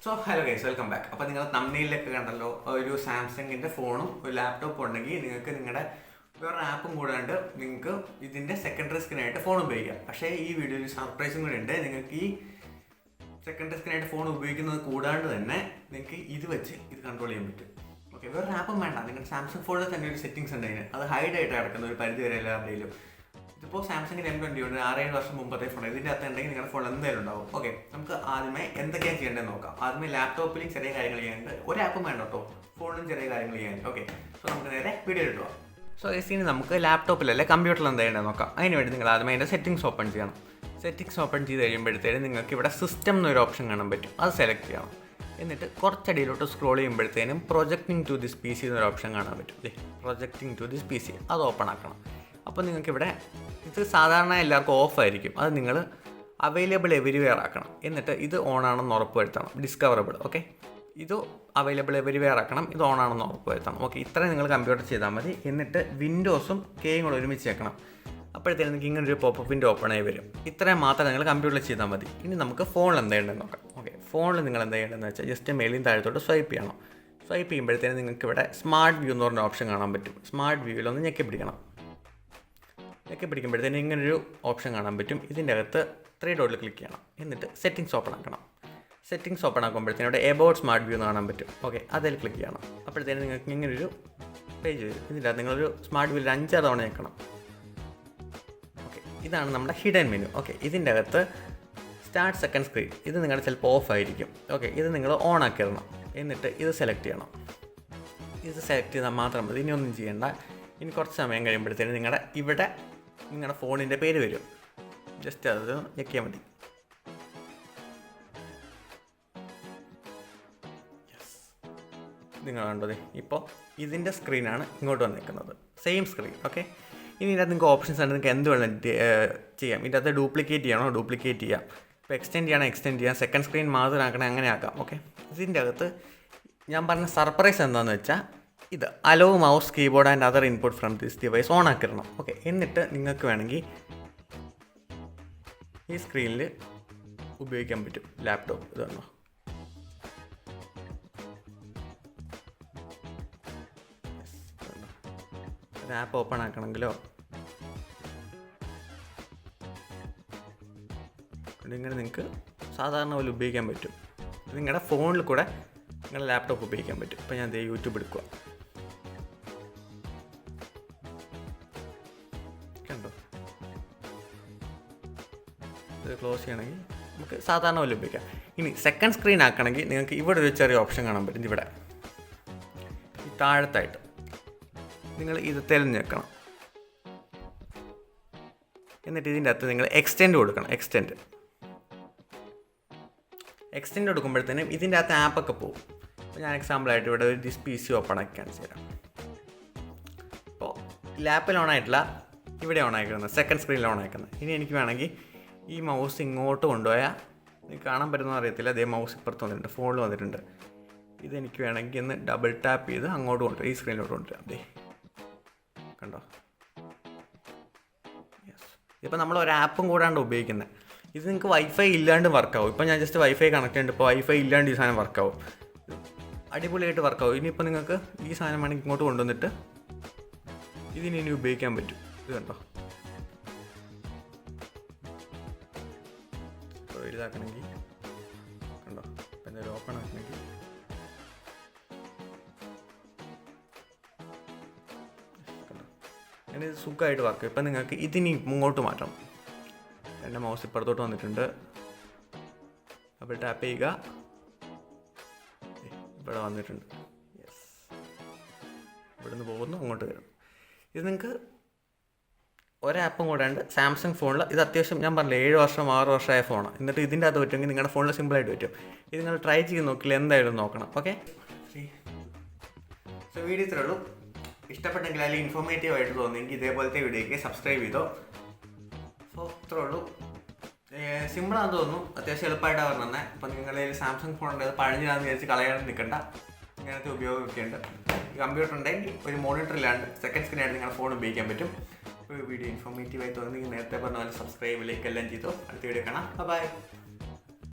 So hello guys, welcome back. അപ്പോൾ നിങ്ങൾ തമ്മിലൊക്കെ കണ്ടല്ലോ, ഒരു സാംസങ്ങിൻ്റെ ഫോണും ഒരു ലാപ്ടോപ്പും ഉണ്ടെങ്കിൽ നിങ്ങൾക്ക് നിങ്ങളുടെ വേറെ ആപ്പും കൂടാണ്ട് നിങ്ങൾക്ക് ഇതിൻ്റെ സെക്കൻഡറി സ്ക്രീനായിട്ട് ഫോൺ ഉപയോഗിക്കാം. പക്ഷേ ഈ വീഡിയോയിൽ സർപ്രൈസും കൂടെ ഉണ്ട്. നിങ്ങൾക്ക് ഈ സെക്കൻഡറി സ്ക്രീനായിട്ട് ഫോൺ ഉപയോഗിക്കുന്നത് കൂടാണ്ട് തന്നെ നിങ്ങൾക്ക് ഇത് വെച്ച് ഇത് കൺട്രോൾ ചെയ്യാൻ പറ്റും. ഓക്കെ, വേറെ ആപ്പും വേണ്ട. നിങ്ങളുടെ സാംസങ് ഫോണിൽ തന്നെ ഒരു സെറ്റിംഗ്സ് ഉണ്ട്. അതിന് അത് ഹൈഡ് ആയിട്ട് കിടക്കുന്ന ഒരു പരിധി വരെ എല്ലാവരുടെയും. ഇതിപ്പോൾ സാംസങ്ങിൽ M20 ഉണ്ട്, 6-7 വർഷം മുമ്പത്തെ ഫോൺ. ഇതിൻ്റെ അകത്ത് ഉണ്ടെങ്കിൽ നിങ്ങളുടെ ഫോൺ എന്തായാലും ഉണ്ടാവും. ഓക്കെ, നമുക്ക് ആദ്യമേ എന്തൊക്കെയാണ് ചെയ്യേണ്ടതെന്ന് നോക്കാം. ആദ്യമേ ലാപ്ടോപ്പിലും ചെറിയ കാര്യങ്ങൾ ചെയ്യാനുണ്ട്. ഒരു ആപ്പും വേണ്ട കേട്ടോ, ഫോണിലും ചെറിയ കാര്യങ്ങൾ ചെയ്യാനുണ്ട്. ഓക്കെ, സോ നമുക്ക് നേരെ വീഡിയോ ഇട്ടുക. സോ ഇനി നമുക്ക് ലാപ്ടോപ്പിലല്ലേ കമ്പ്യൂട്ടറിൽ എന്താ ചെയ്യേണ്ടത് നോക്കാം. അതിന് വേണ്ടി നിങ്ങൾ ആദ്യമേ അതിൻ്റെ സെറ്റിംഗ്സ് ഓപ്പൺ ചെയ്യണം. സെറ്റിംഗ്സ് ഓപ്പൺ ചെയ്ത് കഴിയുമ്പോഴത്തേനും നിങ്ങൾക്ക് ഇവിടെ സിസ്റ്റം എന്നൊരു ഓപ്ഷൻ കാണാൻ പറ്റും. അത് സെലക്ട് ചെയ്യണം. എന്നിട്ട് കുറച്ചടിയിലോട്ട് സ്ക്രോൾ ചെയ്യുമ്പോഴത്തേനും പ്രൊജക്റ്റിംഗ് ടു ദിസ് PC എന്നൊരു ഓപ്ഷൻ കാണാൻ പറ്റും. പ്രൊജക്റ്റിംഗ് ടു ദിസ് PC അത് ഓപ്പൺ ആക്കണം. അപ്പോൾ നിങ്ങൾക്കിവിടെ ഇത് സാധാരണ എല്ലാവർക്കും ഓഫായിരിക്കും. അത് നിങ്ങൾ അവൈലബിൾ എവരിവെയർ ആക്കണം. എന്നിട്ട് ഇത് ഓണാണെന്ന് ഉറപ്പ് വരുത്തണം. ഡിസ്കവറബിൾ. ഓക്കെ, ഇത് അവൈലബിൾ എവരിവെയർ ആക്കണം. ഇത് ഓണാണെന്ന് ഉറപ്പ് വരുത്തണം. ഓക്കെ, ഇത്രയും നിങ്ങൾ കമ്പ്യൂട്ടർ ചെയ്താൽ മതി. എന്നിട്ട് വിൻഡോസും കെയും കൂടെ ഒരുമിച്ച് വെക്കണം. അപ്പോഴത്തേനും നിങ്ങൾക്ക് ഇങ്ങനൊരു പോപ്പ് വിൻഡോ ഓപ്പൺ ആയി വരും. ഇത്രയും മാത്രം നിങ്ങൾ കമ്പ്യൂട്ടറിൽ ചെയ്താൽ മതി. ഇനി നമുക്ക് ഫോണിൽ എന്താ ചെയ്യേണ്ടതെന്ന് നോക്കാം. ഓക്കെ, ഫോണിൽ നിങ്ങൾ എന്താ ചെയ്യേണ്ടതെന്ന് വെച്ചാൽ ജസ്റ്റ് മേലിൽ താഴത്തോട്ട് സ്വൈപ്പ് ചെയ്യണം. സ്വൈപ്പ് ചെയ്യുമ്പോഴത്തേനും നിങ്ങൾക്ക് ഇവിടെ സ്മാർട്ട് വ്യൂ എന്ന് പറഞ്ഞ ഓപ്ഷൻ കാണാൻ പറ്റും. സ്മാർട്ട് വ്യൂവിലൊന്ന് ഞെക്കി പിടിക്കണം. ഞെക്കി പിടിക്കുമ്പോഴത്തേനും ഇങ്ങനൊരു ഓപ്ഷൻ കാണാൻ പറ്റും. ഇതിൻ്റെ അകത്ത് 3 ഡോട്ടിൽ ക്ലിക്ക് ചെയ്യണം. എന്നിട്ട് സെറ്റിംഗ്സ് ഓപ്പൺ ആക്കണം. സെറ്റിംഗ്സ് ഓപ്പൺ ആക്കുമ്പോഴത്തേനും ഇവിടെ എബൌട്ട് സ്മാർട്ട് വ്യൂ എന്ന് കാണാൻ പറ്റും. ഓക്കെ, അതിൽ ക്ലിക്ക് ചെയ്യണം. അപ്പോഴത്തേനും നിങ്ങൾക്ക് ഇങ്ങനൊരു പേജ് വരും. ഇതിൻ്റെ അകത്ത് നിങ്ങളൊരു സ്മാർട്ട് വ്യൂവിൽ 5 തവണ ഞെക്കണം. ഓക്കെ, ഇതാണ് നമ്മുടെ ഹിഡൻ മെനു. ഓക്കെ, ഇതിൻ്റെ അകത്ത് സ്റ്റാർട്ട് സെക്കൻഡ് സ്ക്രീൻ, ഇത് നിങ്ങളുടെ ചിലപ്പോൾ ഓഫ് ആയിരിക്കും. ഓക്കെ, ഇത് നിങ്ങൾ ഓൺ ആക്കിയിടണം. എന്നിട്ട് ഇത് സെലക്ട് ചെയ്യണം. ഇത് സെലക്ട് ചെയ്താൽ മാത്രം മതി. ഇനി ഒന്നും ചെയ്യേണ്ട. ഇനി കുറച്ച് സമയം കഴിയുമ്പോഴത്തേനും നിങ്ങളുടെ ഫോണിൻ്റെ പേര് വരും. ജസ്റ്റ് അത് ഞെക്കിയാൽ മതി. നിങ്ങൾ കണ്ടത് ഇപ്പോൾ ഇതിൻ്റെ സ്ക്രീനാണ് ഇങ്ങോട്ട് വന്നിരിക്കുന്നത്. Same screen. ഓക്കെ, ഇനി ഇതിനകത്ത് നിങ്ങൾക്ക് ഓപ്ഷൻസ് ആണ്. നിങ്ങൾക്ക് എന്ത് വേണം ചെയ്യാം. ഇതിൻ്റെ അകത്ത് ഡ്യൂപ്ലിക്കേറ്റ് ചെയ്യണോ ഡ്യൂപ്ലിക്കേറ്റ് ചെയ്യാം. ഇപ്പോൾ എക്സ്റ്റെൻഡ് ചെയ്യണം എക്സ്റ്റെൻഡ് ചെയ്യാം. സെക്കൻഡ് സ്ക്രീൻ മാത്രം ആക്കണേ അങ്ങനെ ആക്കാം. ഓക്കെ, ഇതിൻ്റെ അകത്ത് ഞാൻ പറഞ്ഞ സർപ്രൈസ് എന്താണെന്ന് വെച്ചാൽ ഇത് allow mouse keyboard and other input from this device on ആക്കിടണം. ഓക്കെ, എന്നിട്ട് നിങ്ങൾക്ക് വേണമെങ്കിൽ ഈ സ്ക്രീനിൽ ഉപയോഗിക്കാൻ പറ്റും ലാപ്ടോപ്പ്. ഇതാണോ, ഒരു ആപ്പ് ഓപ്പൺ ആക്കണമെങ്കിലോ ഇങ്ങനെ നിങ്ങൾക്ക് സാധാരണ പോലെ ഉപയോഗിക്കാൻ പറ്റും. നിങ്ങളുടെ ഫോണിൽ കൂടെ നിങ്ങളുടെ ലാപ്ടോപ്പ് ഉപയോഗിക്കാൻ പറ്റും. ഇപ്പോൾ ഞാൻ യൂട്യൂബ് എടുക്കുക. കണ്ടോ, ഇത് ക്ലോസ് ചെയ്യണമെങ്കിൽ നമുക്ക് സാധാരണ പോലെ ഉപയോഗിക്കാം. ഇനി സെക്കൻഡ് സ്ക്രീൻ ആക്കണമെങ്കിൽ നിങ്ങൾക്ക് ഇവിടെ ഒരു ചെറിയ ഓപ്ഷൻ കാണാൻ പറ്റും. ഇവിടെ ഈ താഴത്തായിട്ട് നിങ്ങൾ ഇത് തെളിഞ്ഞ് വെക്കണം. എന്നിട്ട് ഇതിൻ്റെ അകത്ത് നിങ്ങൾ എക്സ്റ്റെൻഡ് കൊടുക്കണം. എക്സ്റ്റെൻഡ് കൊടുക്കുമ്പോഴത്തേനും ഇതിൻ്റെ അകത്ത് ആപ്പൊക്കെ പോകും. അപ്പോൾ ഞാൻ എക്സാമ്പിളായിട്ട് ഇവിടെ ഒരു ദിസ് PC ഓപ്പൺ ആക്കി കാണിച്ചു തരാം. ഇപ്പോൾ ലാപ്പിൽ ഓൺ ആയിട്ടില്ല, ഇവിടെ ഓൺ ആക്കുന്നത്, സെക്കൻഡ് സ്ക്രീനിൽ ഓൺ ആക്കുന്നത്. ഇനി എനിക്ക് വേണമെങ്കിൽ ഈ മൗസ് ഇങ്ങോട്ട് കൊണ്ടുപോയാൽ എനിക്ക് കാണാൻ പറ്റുന്ന അറിയത്തില്ല. അതേ മൗസ് ഇപ്പുറത്ത് വന്നിട്ടുണ്ട്, ഫോണിൽ വന്നിട്ടുണ്ട്. ഇതെനിക്ക് വേണമെങ്കിൽ ഒന്ന് ഡബിൾ ടാപ്പ് ചെയ്ത് അങ്ങോട്ട് കൊണ്ടുവരാം, ഈ സ്ക്രീനിലോട്ട് കൊണ്ടുവരാം. അതെ, കണ്ടോ. യെസ്, ഇതിപ്പോൾ നമ്മൾ ഒരു ആപ്പും കൂടാണ്ട് ഉപയോഗിക്കുന്നത്. ഇത് നിങ്ങൾക്ക് വൈഫൈ ഇല്ലാണ്ട് വർക്കാവും. ഇപ്പോൾ ഞാൻ ജസ്റ്റ് വൈഫൈ കണക്ട് ചെയ്യുന്നുണ്ട്. ഇപ്പോൾ വൈഫൈ ഇല്ലാണ്ട് ഈ സാധനം വർക്കാവും, അടിപൊളിയായിട്ട് വർക്കാവും. ഇനിയിപ്പോൾ നിങ്ങൾക്ക് ഈ സാധനം വേണമെങ്കിൽ ഇങ്ങോട്ട് കൊണ്ടുവന്നിട്ട് ഇതിനി ഉപയോഗിക്കാൻ പറ്റും. ഇത് കണ്ടോ, ഇപ്പോൾ ഇതാക്കണമെങ്കിൽ കണ്ടോ, ഇപ്പം എന്തായാലും ഓപ്പൺ ആക്കണമെങ്കിൽ കണ്ടോ, അങ്ങനെ ഇത് സുഖമായിട്ട് വർക്ക്. ഇപ്പം നിങ്ങൾക്ക് ഇതിനി ഇങ്ങോട്ട് മാറ്റണം. എൻ്റെ മൗസ് ഇപ്പുറത്തോട്ട് വന്നിട്ടുണ്ട്. അപ്പോൾ ടാപ്പ് ചെയ്യുക, ഇവിടെ വന്നിട്ടുണ്ട്. യെസ്, ഇവിടെ നിന്ന് പോകുന്നു, അങ്ങോട്ട് വരും. ഇത് നിങ്ങൾക്ക് ഒരാപ്പും കൂടാണ്ട് സാംസങ് ഫോണിൽ ഇത് അത്യാവശ്യം ഞാൻ പറഞ്ഞില്ല 7 വർഷം 6 വർഷമായ ഫോണാണ്. എന്നിട്ട് ഇതിൻ്റെ അകത്ത് പറ്റുമെങ്കിൽ നിങ്ങളുടെ ഫോണിൽ സിമ്പിളായിട്ട് പറ്റും. ഇത് നിങ്ങൾ ട്രൈ ചെയ്ത് നോക്കില്ല, എന്തായാലും നോക്കണം. ഓക്കെ, സോ വീഡിയോ ഇത്രേ ഉള്ളൂ. ഇഷ്ടപ്പെട്ടെങ്കിൽ അല്ലെങ്കിൽ ഇൻഫോർമേറ്റീവ് ആയിട്ട് തോന്നിയെങ്കിൽ ഇതേപോലത്തെ വീഡിയോയ്ക്ക് സബ്സ്ക്രൈബ് ചെയ്തോ. സോ ഇത്രേ ഉള്ളൂ. സിമ്പിളാണെന്ന് തോന്നുന്നു, അത്യാവശ്യം എളുപ്പമായിട്ടാണ് പറഞ്ഞത്. അപ്പോൾ നിങ്ങളിൽ സാംസങ് ഫോൺ ഉണ്ട്, അത് പഴഞ്ഞാന്ന് വിചാരിച്ച് കളയാനും നിൽക്കണ്ട. ഇങ്ങനത്തെ ഉപയോഗമൊക്കെ ഉണ്ട്. കമ്പ്യൂട്ടർ ഉണ്ടെങ്കിൽ ഒരു മോണിറ്ററിലാണ് സെക്കൻഡ് സ്ക്രീനായിട്ട് നിങ്ങളുടെ ഫോൺ ഉപയോഗിക്കാൻ പറ്റും. വീഡിയോ ഇൻഫോർമേറ്റീവായി തോന്നുന്നെങ്കിൽ നേരത്തെ പറഞ്ഞ പോലെ സബ്സ്ക്രൈബ്, ലൈക്ക് എല്ലാം ചെയ്തോ. അടുത്ത വീഡിയോ കാണാം. ബൈ.